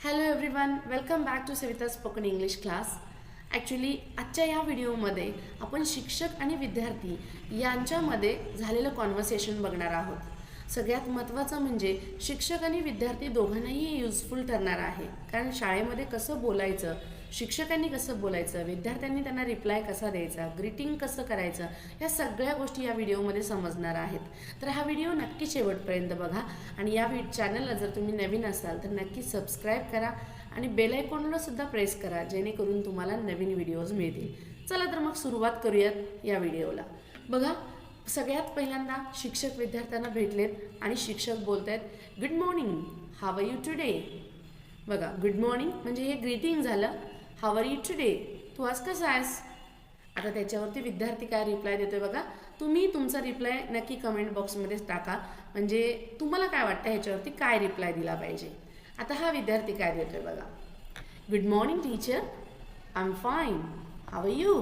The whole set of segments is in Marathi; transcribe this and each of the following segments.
Hello everyone, welcome back to Savita spoken English class. Actually आजच्या या व्हिडिओमध्ये आपण शिक्षक आणि विद्यार्थी यांच्यामध्ये झालेलं कॉन्व्हर्सेशन बघणार आहोत. सगळ्यात महत्त्वाचं म्हणजे शिक्षक आणि विद्यार्थी दोघांनाही युजफुल ठरणार आहे. कारण शाळेमध्ये कसं बोलायचं, शिक्षकांनी कसं बोलायचं, विद्यार्थ्यांनी त्यांना रिप्लाय कसा द्यायचा, ग्रीटिंग कसं करायचं, या सगळ्या गोष्टी या व्हिडिओमध्ये समजणार आहेत. तर हा व्हिडिओ नक्की शेवटपर्यंत बघा आणि या चॅनलला जर तुम्ही नवीन असाल तर नक्की सबस्क्राईब करा आणि बेल आयकॉनला सुद्धा प्रेस करा, जेणेकरून तुम्हाला नवीन व्हिडिओज मिळतील. चला तर मग सुरुवात करूयात या व्हिडिओला. बघा, सगळ्यात पहिल्यांदा शिक्षक विद्यार्थ्यांना भेटलेत आणि शिक्षक बोलत आहेत, good morning, how are you today. बघा, गुड मॉर्निंग म्हणजे हे ग्रीटिंग झालं. हाव आर यू टुडे, तू आज कसा आहेस. आता त्याच्यावरती विद्यार्थी काय रिप्लाय देतोय बघा. तुम्ही तुमचा रिप्लाय नक्की कमेंट बॉक्समध्येच टाका, म्हणजे तुम्हाला काय वाटतं ह्याच्यावरती काय रिप्लाय दिला पाहिजे. आता हा विद्यार्थी काय देतोय बघा. Good morning teacher, I am fine, how are you.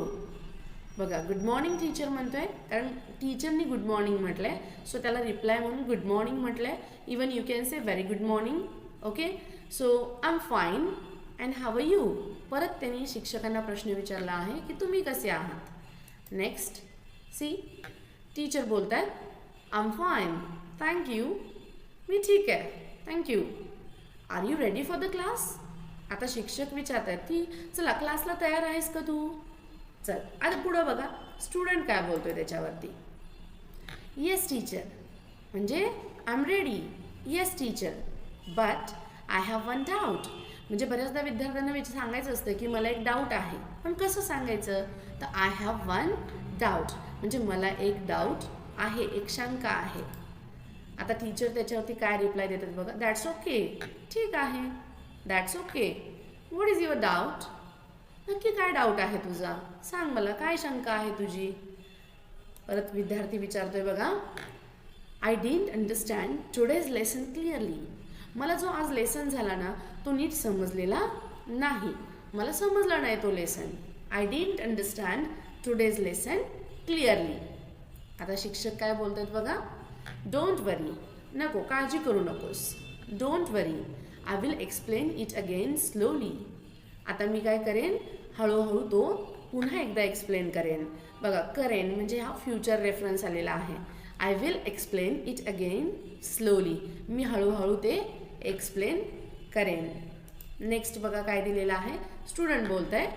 बघा, गुड मॉर्निंग टीचर म्हणतोय कारण टीचरनी गुड मॉर्निंग म्हटलंय, सो त्याला रिप्लाय म्हणून गुड मॉर्निंग म्हटलंय. Even you can say very good morning. Okay, so I am fine and how are you. परत त्यांनी शिक्षकांना प्रश्न विचारला आहे की तुम्ही कसे आहात. नेक्स्ट सी, टीचर बोलत आहेत, आय एम फाईन, थँक्यू, मी ठीक आहे, thank you. Are you ready for the class. आता शिक्षक विचारत आहेत की चला क्लासला तयार आहेस का तू. चल आता पुढं बघा, स्टुडंट काय बोलतोय त्याच्यावरती. येस टीचर म्हणजे I am ready. Yes teacher, but I have one doubt. म्हणजे बऱ्याचदा विद्यार्थ्यांना सांगायचं असतं की मला एक डाऊट आहे, पण कसं सांगायचं. तर आय हॅव वन डाऊट म्हणजे मला एक डाऊट आहे, एक शंका आहे. आता टीचर त्याच्यावरती काय रिप्लाय देतात बघा. दॅट्स ओके, ठीक आहे, that's okay. What is your doubt. नक्की काय डाऊट आहे तुझा, सांग मला, काय शंका आहे तुझी. परत विद्यार्थी विचारतोय बघा. I didn't understand today's lesson clearly. मला जो आज लेसन झाला ना तो नीट समजलेला नाही, मला समजला नाही तो lesson. I didn't understand today's lesson clearly. आता शिक्षक काय बोलत आहेत बघा. डोंट वरी, नको काळजी करू नकोस. Don't worry, I will explain it again slowly. आता मी काय करेन, हळूहळू तो पुन्हा एकदा एक्सप्लेन करेन. बघा, करेन म्हणजे हा फ्युचर रेफरन्स आलेला आहे. I will explain it again slowly, मी हळूहळू ते एक्सप्लेन करेन. नेक्स्ट बघा काय दिलेलं आहे. स्टुडंट बोलत आहे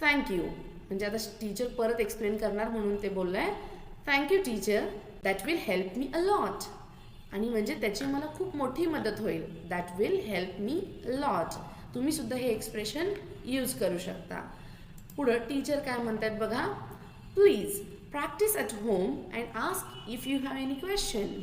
थँक्यू, म्हणजे आता टीचर परत एक्सप्लेन करणार म्हणून ते बोललं आहे thank you teacher, that will help me a lot. आणि म्हणजे त्याची मला खूप मोठी मदत होईल. That will help me a lot. तुम्ही सुद्धा हे एक्सप्रेशन यूज करू शकता. पुढं टीचर काय म्हणतात बघा. Please practice at home and ask if you have any question.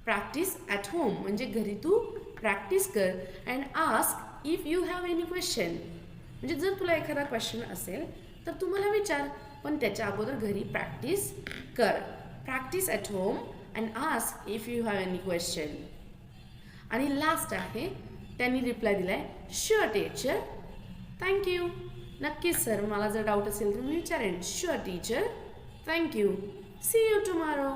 Practice at home म्हणजे घरी तू प्रॅक्टिस कर and ask if you have any question म्हणजे जर तुला एखादा क्वेश्चन असेल तर तू मला विचार, पण त्याच्या अगोदर घरी प्रॅक्टिस कर. Practice at home and ask if you have any question. आणि लास्ट आहे, त्यांनी रिप्लाय दिलाय शुअर टीचर, थँक्यू. नक्कीच सर, मला जर डाऊट असेल तर मी विचारेन. Sure teacher, thank you, see you tomorrow.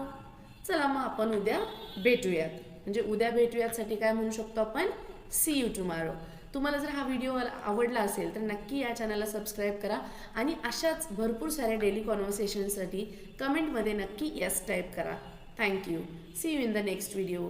चला मग आपण उद्या भेटूयात. म्हणजे उद्या भेटूयातसाठी काय म्हणू शकतो आपण, सी यू टुमॉरो. तुम्हाला जर हा व्हिडिओ आवडला असेल तर नक्की या चॅनलला सबस्क्राईब करा आणि अशाच भरपूर साऱ्या डेली कॉन्व्हर्सेशनसाठी कमेंटमध्ये नक्की यस टाईप करा. Thank you. See you in the next video.